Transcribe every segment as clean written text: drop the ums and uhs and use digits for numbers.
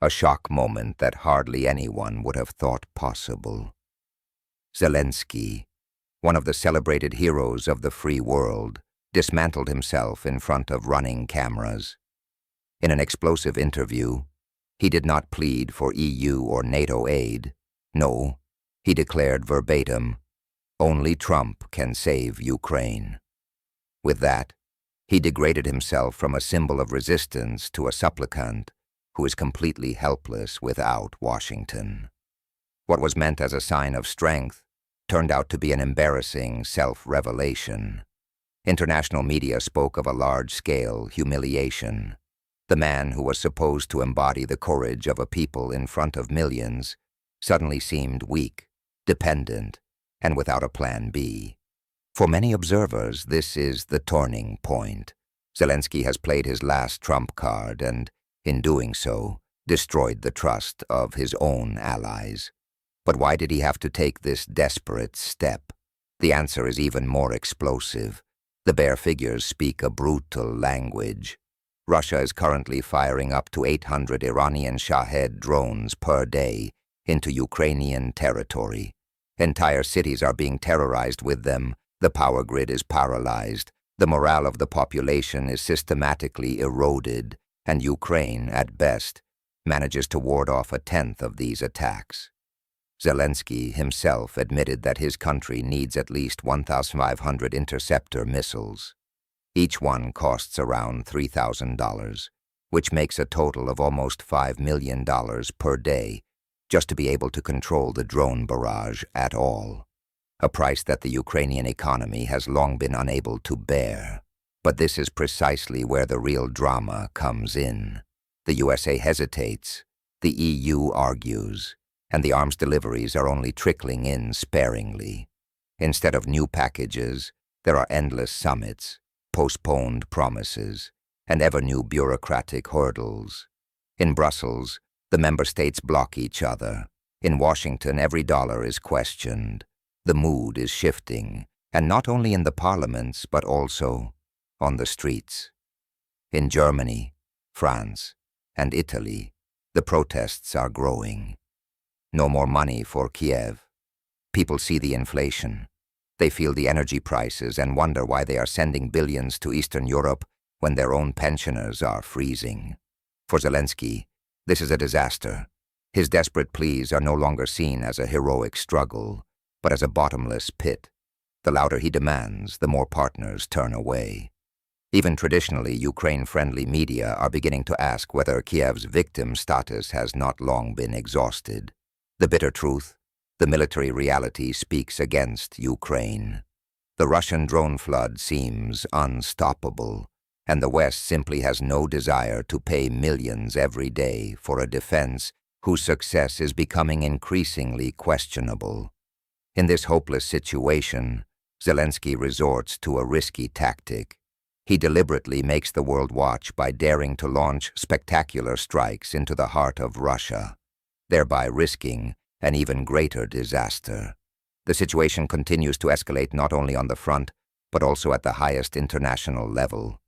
a shock moment that hardly anyone would have thought possible. Zelensky, one of the celebrated heroes of the free world, dismantled himself in front of running cameras. In an explosive interview, he did not plead for EU or NATO aid. No, he declared verbatim, "Only Trump can save Ukraine." With that, he degraded himself from a symbol of resistance to a supplicant who is completely helpless without Washington. What was meant as a sign of strength turned out to be an embarrassing self-revelation. International media spoke of a large-scale humiliation. The man who was supposed to embody the courage of a people in front of millions suddenly seemed weak, dependent, and without a plan B. For many observers, this is the turning point. Zelensky has played his last trump card and, in doing so, destroyed the trust of his own allies. But why did he have to take this desperate step? The answer is even more explosive. The bare figures speak a brutal language. Russia is currently firing up to 800 Iranian Shahed drones per day into Ukrainian territory. Entire cities are being terrorized with them. The power grid is paralyzed. The morale of the population is systematically eroded, and Ukraine, at best, manages to ward off a tenth of these attacks. Zelensky himself admitted that his country needs at least 1,500 interceptor missiles. Each one costs around $3,000, which makes a total of almost $5 million per day, just to be able to control the drone barrage at all. A price that the Ukrainian economy has long been unable to bear. But this is precisely where the real drama comes in. The USA hesitates, the EU argues, and the arms deliveries are only trickling in sparingly. Instead of new packages, there are endless summits, postponed promises, and ever-new bureaucratic hurdles. In Brussels, the member states block each other. In Washington, every dollar is questioned. The mood is shifting, and not only in the parliaments, but also on the streets. In Germany, France, and Italy, the protests are growing. No more money for Kiev. People see the inflation. They feel the energy prices and wonder why they are sending billions to Eastern Europe when their own pensioners are freezing. For Zelensky, this is a disaster. His desperate pleas are no longer seen as a heroic struggle, but as a bottomless pit. The louder he demands, the more partners turn away. Even traditionally Ukraine-friendly media are beginning to ask whether Kiev's victim status has not long been exhausted. The bitter truth, the military reality speaks against Ukraine. The Russian drone flood seems unstoppable, and the West simply has no desire to pay millions every day for a defense whose success is becoming increasingly questionable. In this hopeless situation, Zelensky resorts to a risky tactic. He deliberately makes the world watch by daring to launch spectacular strikes into the heart of Russia, thereby risking an even greater disaster. The situation continues to escalate not only on the front, but also at the highest international level.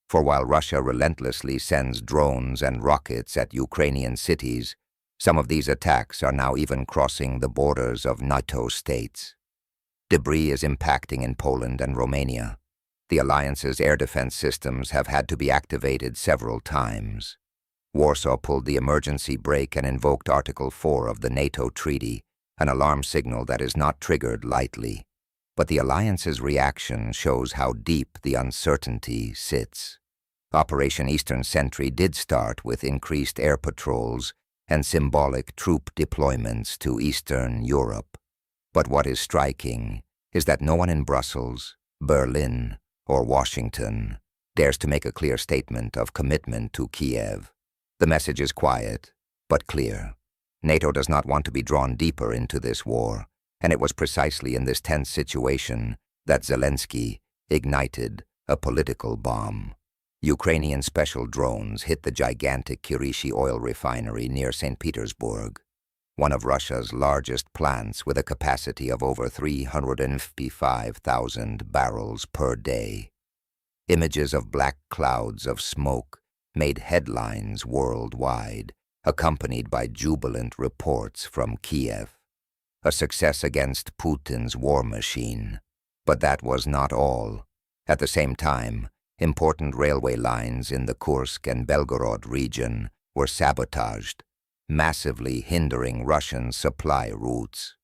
For while Russia relentlessly sends drones and rockets at Ukrainian cities, some of these attacks are now even crossing the borders of NATO states. Debris is impacting in Poland and Romania. The alliance's air defense systems have had to be activated several times. Warsaw pulled the emergency brake and invoked Article 4 of the NATO treaty, an alarm signal that is not triggered lightly. But the alliance's reaction shows how deep the uncertainty sits. Operation Eastern Sentry did start with increased air patrols and symbolic troop deployments to Eastern Europe. But what is striking is that no one in Brussels, Berlin, or Washington dares to make a clear statement of commitment to Kiev. The message is quiet, but clear. NATO does not want to be drawn deeper into this war, and it was precisely in this tense situation that Zelensky ignited a political bomb. Ukrainian special drones hit the gigantic Kirishi oil refinery near St. Petersburg, one of Russia's largest plants with a capacity of over 355,000 barrels per day. Images of black clouds of smoke made headlines worldwide, accompanied by jubilant reports from Kiev. A success against Putin's war machine. But that was not all. At the same time, important railway lines in the Kursk and Belgorod region were sabotaged, massively hindering Russian supply routes.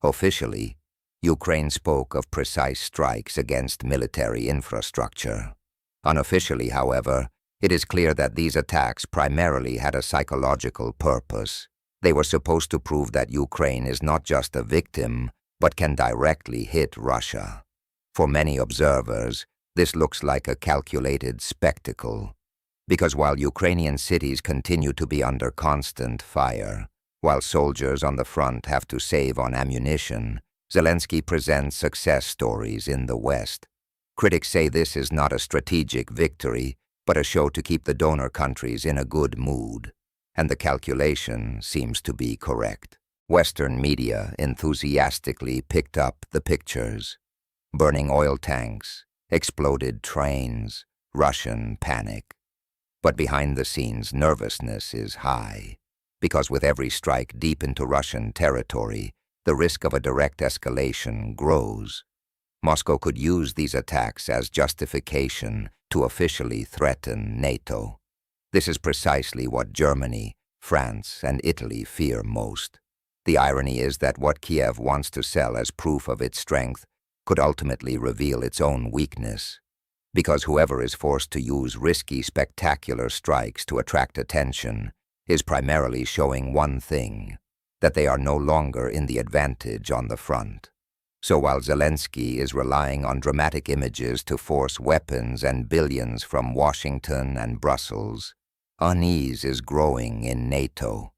Officially, Ukraine spoke of precise strikes against military infrastructure. Unofficially, however, it is clear that these attacks primarily had a psychological purpose. They were supposed to prove that Ukraine is not just a victim, but can directly hit Russia. For many observers, this looks like a calculated spectacle, because while Ukrainian cities continue to be under constant fire, while soldiers on the front have to save on ammunition, Zelensky presents success stories in the West. Critics say this is not a strategic victory, but a show to keep the donor countries in a good mood. And the calculation seems to be correct. Western media enthusiastically picked up the pictures. Burning oil tanks, exploded trains, Russian panic. But behind the scenes, nervousness is high, because with every strike deep into Russian territory, the risk of a direct escalation grows. Moscow could use these attacks as justification to officially threaten NATO. This is precisely what Germany, France, and Italy fear most. The irony is that what Kiev wants to sell as proof of its strength could ultimately reveal its own weakness, because whoever is forced to use risky, spectacular strikes to attract attention is primarily showing one thing, that they are no longer in the advantage on the front. So while Zelensky is relying on dramatic images to force weapons and billions from Washington and Brussels, unease is growing in NATO.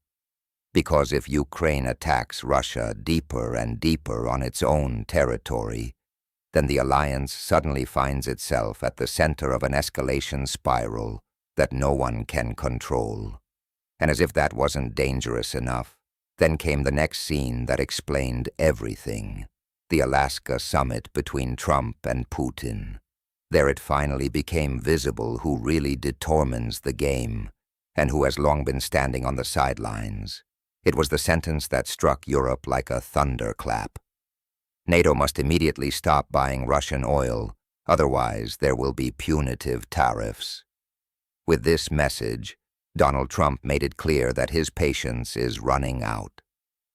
Because if Ukraine attacks Russia deeper and deeper on its own territory, then the alliance suddenly finds itself at the center of an escalation spiral that no one can control. And as if that wasn't dangerous enough, then came the next scene that explained everything. The Alaska summit between Trump and Putin. There it finally became visible who really determines the game, and who has long been standing on the sidelines. It was the sentence that struck Europe like a thunderclap. NATO must immediately stop buying Russian oil, otherwise there will be punitive tariffs. With this message, Donald Trump made it clear that his patience is running out.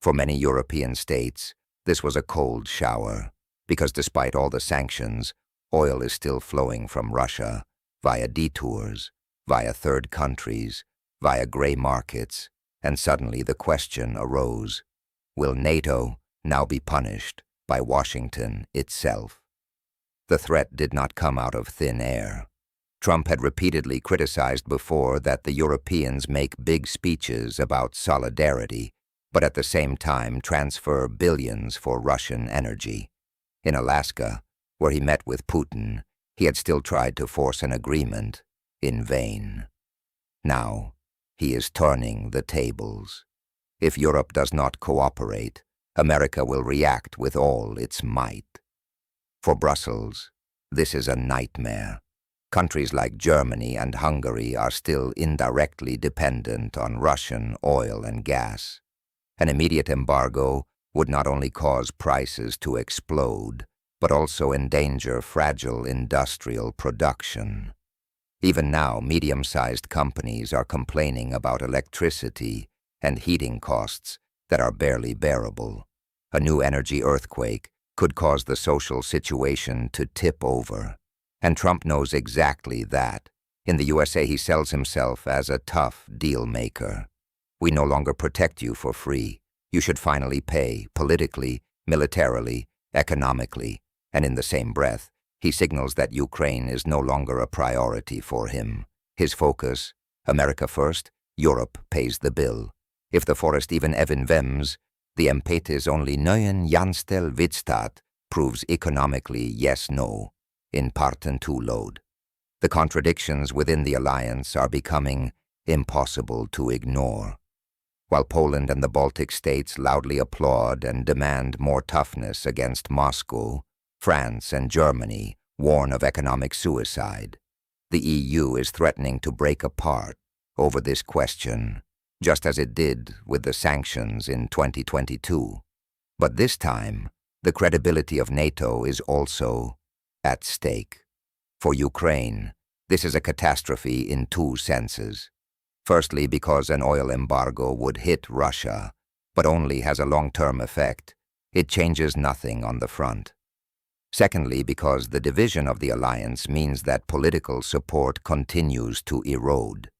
For many European states, this was a cold shower, because despite all the sanctions, oil is still flowing from Russia via detours, via third countries, via gray markets, and suddenly the question arose, will NATO now be punished by Washington itself? The threat did not come out of thin air. Trump had repeatedly criticized before that the Europeans make big speeches about solidarity, but at the same time transfer billions for Russian energy. In Alaska, where he met with Putin, he had still tried to force an agreement, in vain. Now, he is turning the tables. If Europe does not cooperate, America will react with all its might. For Brussels, this is a nightmare. Countries like Germany and Hungary are still indirectly dependent on Russian oil and gas. An immediate embargo would not only cause prices to explode, but also endanger fragile industrial production. Even now, medium-sized companies are complaining about electricity and heating costs that are barely bearable. A new energy earthquake could cause the social situation to tip over. And Trump knows exactly that. In the USA, he sells himself as a tough deal maker. We no longer protect you for free. You should finally pay, politically, militarily, economically. And in the same breath, he signals that Ukraine is no longer a priority for him. His focus, America first, Europe pays the bill. If the forest even even vems, the Empetes only neuen Janstel Wittstadt proves economically yes-no, in parten to load. The contradictions within the alliance are becoming impossible to ignore. While Poland and the Baltic states loudly applaud and demand more toughness against Moscow, France and Germany warn of economic suicide. The EU is threatening to break apart over this question. just as it did with the sanctions in 2022. But this time, the credibility of NATO is also at stake. For Ukraine, this is a catastrophe in two senses. Firstly, because an oil embargo would hit Russia, but only has a long-term effect. It changes nothing on the front. Secondly, because the division of the alliance means that political support continues to erode.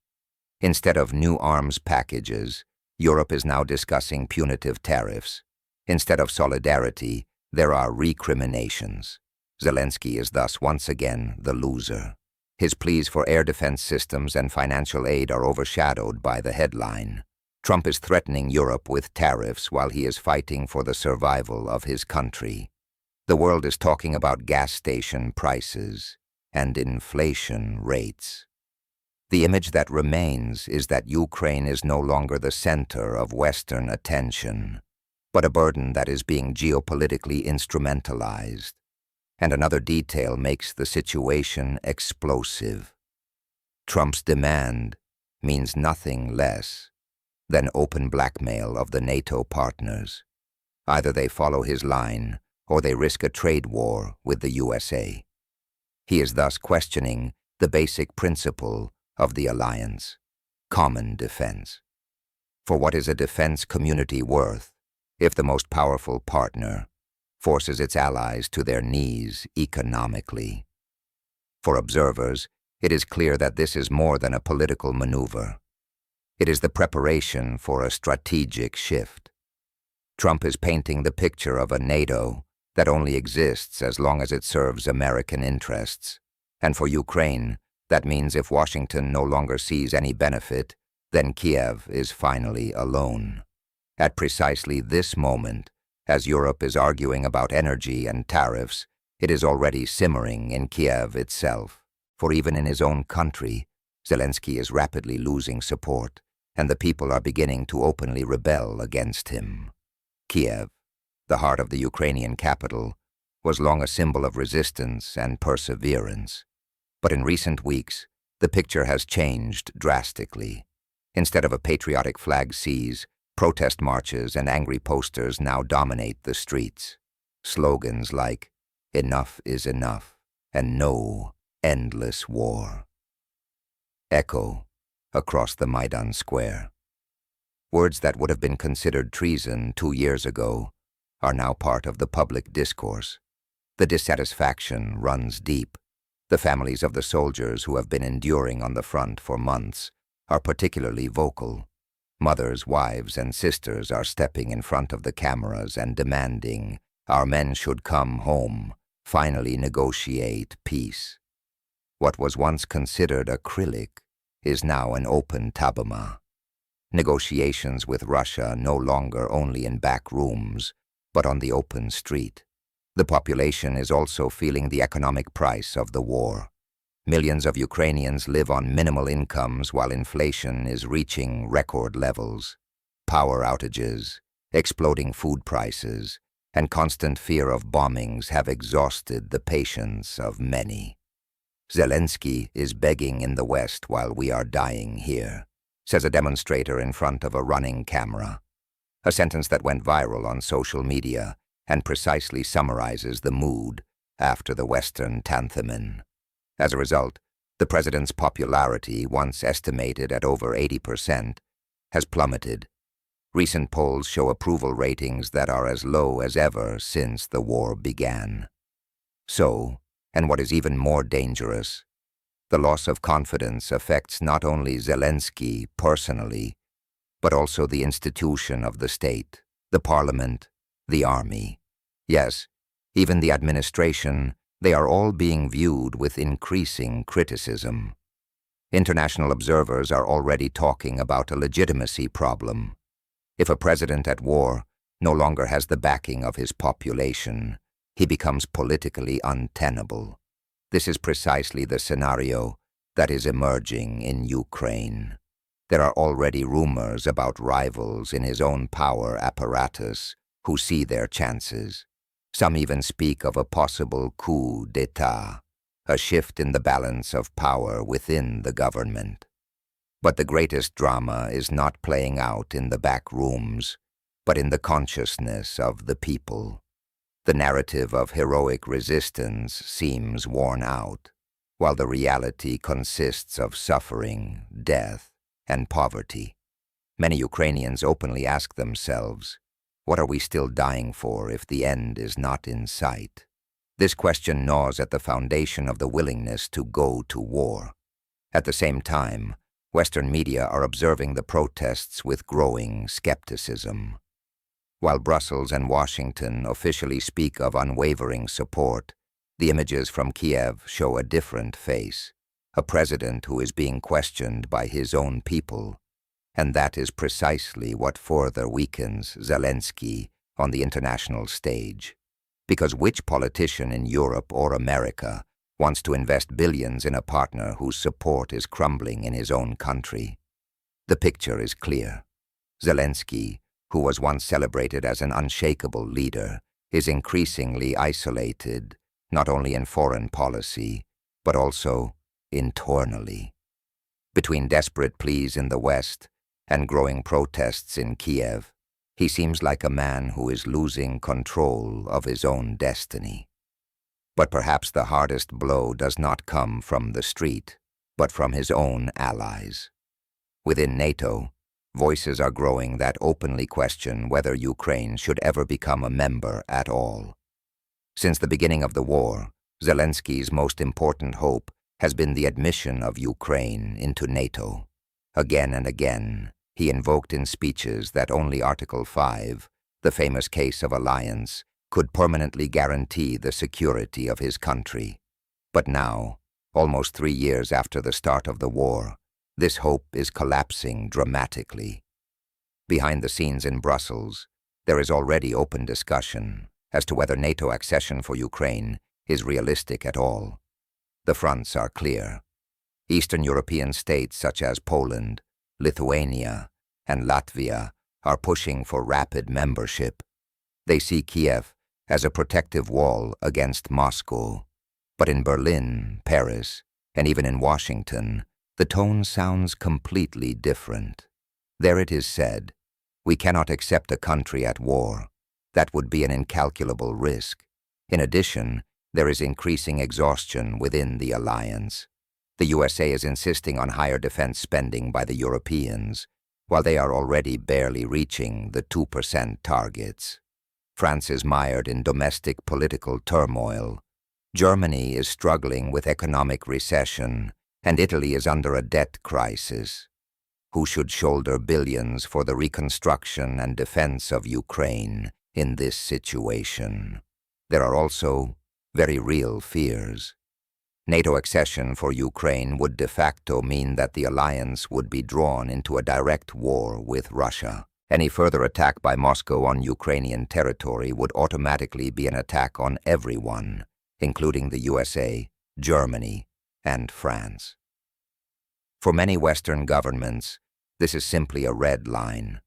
Instead of new arms packages, Europe is now discussing punitive tariffs. Instead of solidarity, there are recriminations. Zelensky is thus once again the loser. His pleas for air defense systems and financial aid are overshadowed by the headline. Trump is threatening Europe with tariffs while he is fighting for the survival of his country. The world is talking about gas station prices and inflation rates. The image that remains is that Ukraine is no longer the center of Western attention, but a burden that is being geopolitically instrumentalized. And another detail makes the situation explosive. Trump's demand means nothing less than open blackmail of the NATO partners. Either they follow his line or they risk a trade war with the USA. He is thus questioning the basic principle of the alliance, common defense. For what is a defense community worth if the most powerful partner forces its allies to their knees economically? For observers, it is clear that this is more than a political maneuver. It is the preparation for a strategic shift. Trump is painting the picture of a NATO that only exists as long as it serves American interests. And for Ukraine, that means if Washington no longer sees any benefit, then Kiev is finally alone. At precisely this moment, as Europe is arguing about energy and tariffs, it is already simmering in Kiev itself. For even in his own country, Zelensky is rapidly losing support, and the people are beginning to openly rebel against him. Kiev, the heart of the Ukrainian capital, was long a symbol of resistance and perseverance. But in recent weeks, the picture has changed drastically. Instead of a patriotic flag sees, protest marches and angry posters now dominate the streets. Slogans like, "Enough is enough," and "No endless war," echo across the Maidan Square. Words that would have been considered treason 2 years ago are now part of the public discourse. The dissatisfaction runs deep. The families of the soldiers who have been enduring on the front for months are particularly vocal. Mothers, wives, and sisters are stepping in front of the cameras and demanding, "Our men should come home, finally negotiate peace." What was once considered acrylic is now an open tabuma. Negotiations with Russia no longer only in back rooms, but on the open street. The population is also feeling the economic price of the war. Millions of Ukrainians live on minimal incomes while inflation is reaching record levels. Power outages, exploding food prices, and constant fear of bombings have exhausted the patience of many. "Zelensky is begging in the West while we are dying here," says a demonstrator in front of a running camera. A sentence that went viral on social media and precisely summarizes the mood after the Western tanthemin. As a result, the president's popularity, once estimated at over 80%, has plummeted. Recent polls show approval ratings that are as low as ever since the war began. So, and what is even more dangerous, the loss of confidence affects not only Zelensky personally, but also the institution of the state, the parliament, the army. Yes, even the administration. They are all being viewed with increasing criticism. International observers are already talking about a legitimacy problem. If a president at war no longer has the backing of his population, he becomes politically untenable. This is precisely the scenario that is emerging in Ukraine. There are already rumors about rivals in his own power apparatus who see their chances. Some even speak of a possible coup d'état, a shift in the balance of power within the government. But the greatest drama is not playing out in the back rooms, but in the consciousness of the people. The narrative of heroic resistance seems worn out, while the reality consists of suffering, death, and poverty. Many Ukrainians openly ask themselves, what are we still dying for if the end is not in sight? This question gnaws at the foundation of the willingness to go to war. At the same time, Western media are observing the protests with growing skepticism. While Brussels and Washington officially speak of unwavering support, the images from Kiev show a different face, a president who is being questioned by his own people. And that is precisely what further weakens Zelensky on the international stage. Because which politician in Europe or America wants to invest billions in a partner whose support is crumbling in his own country? The picture is clear. Zelensky, who was once celebrated as an unshakable leader, is increasingly isolated, not only in foreign policy, but also internally. Between desperate pleas in the West and growing protests in Kiev, he seems like a man who is losing control of his own destiny. But perhaps the hardest blow does not come from the street, but from his own allies. Within NATO, voices are growing that openly question whether Ukraine should ever become a member at all. Since the beginning of the war, Zelensky's most important hope has been the admission of Ukraine into NATO. Again and again, he invoked in speeches that only Article 5, the famous case of alliance, could permanently guarantee the security of his country. But now, almost 3 years after the start of the war, this hope is collapsing dramatically. Behind the scenes in Brussels, there is already open discussion as to whether NATO accession for Ukraine is realistic at all. The fronts are clear. Eastern European states such as Poland, Lithuania, and Latvia are pushing for rapid membership. They see Kiev as a protective wall against Moscow. But in Berlin, Paris, and even in Washington, the tone sounds completely different. There it is said, "We cannot accept a country at war. That would be an incalculable risk." In addition, there is increasing exhaustion within the alliance. The USA is insisting on higher defense spending by the Europeans, while they are already barely reaching the 2% targets. France is mired in domestic political turmoil. Germany is struggling with economic recession, and Italy is under a debt crisis. Who should shoulder billions for the reconstruction and defense of Ukraine in this situation? There are also very real fears. NATO accession for Ukraine would de facto mean that the alliance would be drawn into a direct war with Russia. Any further attack by Moscow on Ukrainian territory would automatically be an attack on everyone, including the USA, Germany, and France. For many Western governments, this is simply a red line.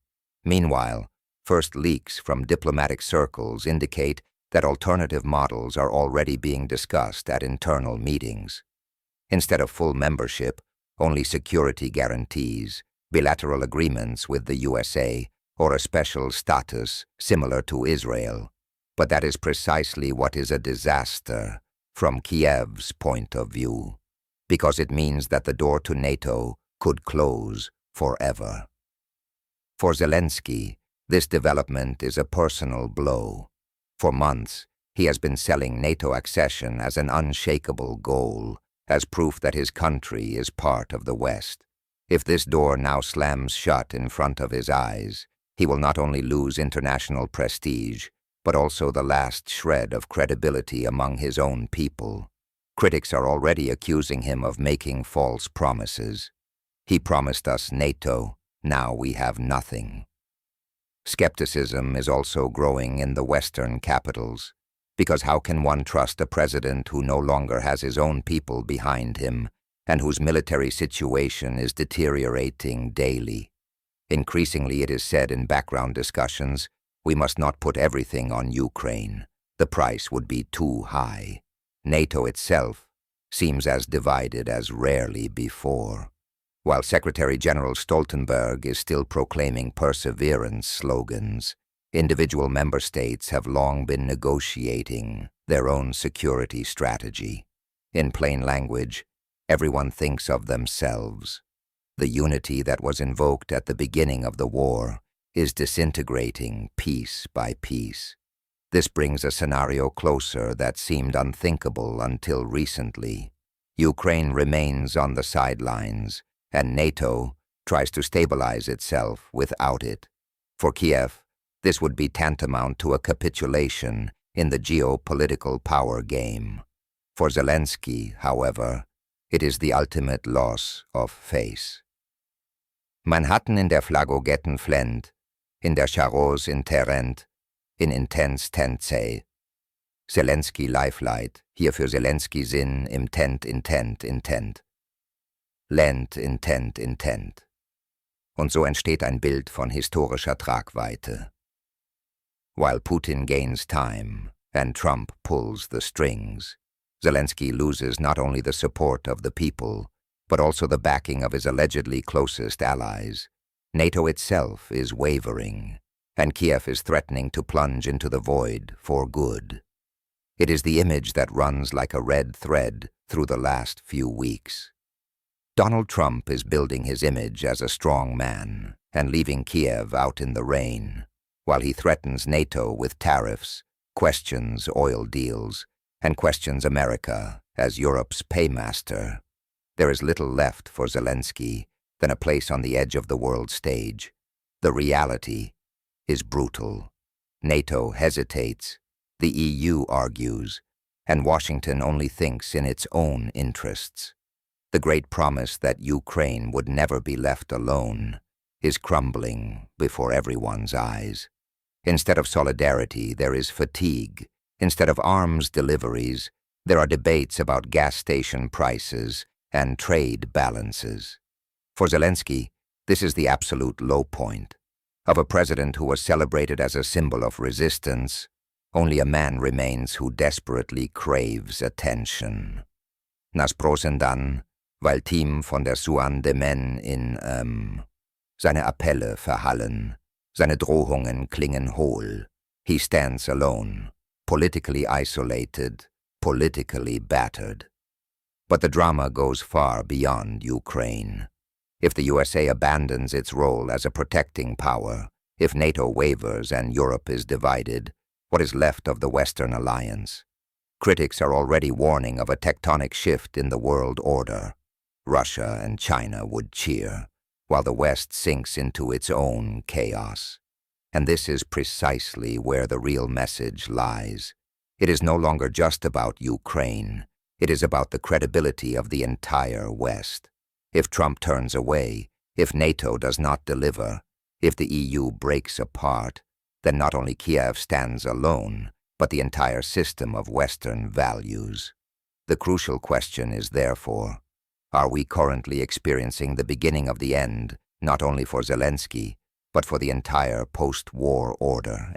Meanwhile, first leaks from diplomatic circles indicate that alternative models are already being discussed at internal meetings. Instead of full membership, only security guarantees, bilateral agreements with the USA, or a special status similar to Israel. But that is precisely what is a disaster from Kiev's point of view, because it means that the door to NATO could close forever. For Zelensky, this development is a personal blow. For months, he has been selling NATO accession as an unshakable goal, as proof that his country is part of the West. If this door now slams shut in front of his eyes, he will not only lose international prestige, but also the last shred of credibility among his own people. Critics are already accusing him of making false promises. He promised us NATO, now we have nothing. Skepticism is also growing in the Western capitals, because how can one trust a president who no longer has his own people behind him and whose military situation is deteriorating daily? Increasingly, it is said in background discussions, we must not put everything on Ukraine. The price would be too high. NATO itself seems as divided as rarely before. While Secretary General Stoltenberg is still proclaiming perseverance slogans, individual member states have long been negotiating their own security strategy. In plain language, everyone thinks of themselves. The unity that was invoked at the beginning of the war is disintegrating piece by piece. This brings a scenario closer that seemed unthinkable until recently. Ukraine remains on the sidelines, and NATO tries to stabilize itself without it. For Kiev, this would be tantamount to a capitulation in the geopolitical power game. For Zelensky, however, it is the ultimate loss of face. Manhattan in der Flagogetten flend, in der Charros in Terrent, in Intens Tentsei. Zelensky Lifelight, hier für Zelensky Sinn im Intent. Land Intent. Und so entsteht ein Bild von historischer Tragweite. While Putin gains time and Trump pulls the strings, Zelensky loses not only the support of the people, but also the backing of his allegedly closest allies. NATO itself is wavering, and Kiev is threatening to plunge into the void for good. It is the image that runs like a red thread through the last few weeks. Donald Trump is building his image as a strong man and leaving Kiev out in the rain, while he threatens NATO with tariffs, questions oil deals, and questions America as Europe's paymaster. There is little left for Zelensky than a place on the edge of the world stage. The reality is brutal. NATO hesitates, the EU argues, and Washington only thinks in its own interests. The great promise that Ukraine would never be left alone is crumbling before everyone's eyes. Instead of solidarity, there is fatigue. Instead of arms deliveries, there are debates about gas station prices and trade balances. For Zelensky, this is the absolute low point. Of a president who was celebrated as a symbol of resistance, only a man remains who desperately craves attention. Nas Prosendan, weil Team von der Suan de Men in, seine Appelle verhallen, seine Drohungen klingen hohl. He stands alone, politically isolated, politically battered. But the drama goes far beyond Ukraine. If the USA abandons its role as a protecting power, if NATO wavers and Europe is divided, what is left of the Western alliance? Critics are already warning of a tectonic shift in the world order. Russia and China would cheer, while the West sinks into its own chaos. And this is precisely where the real message lies. It is no longer just about Ukraine. It is about the credibility of the entire West. If Trump turns away, if NATO does not deliver, if the EU breaks apart, then not only Kiev stands alone, but the entire system of Western values. The crucial question is therefore, are we currently experiencing the beginning of the end, not only for Zelensky, but for the entire post-war order?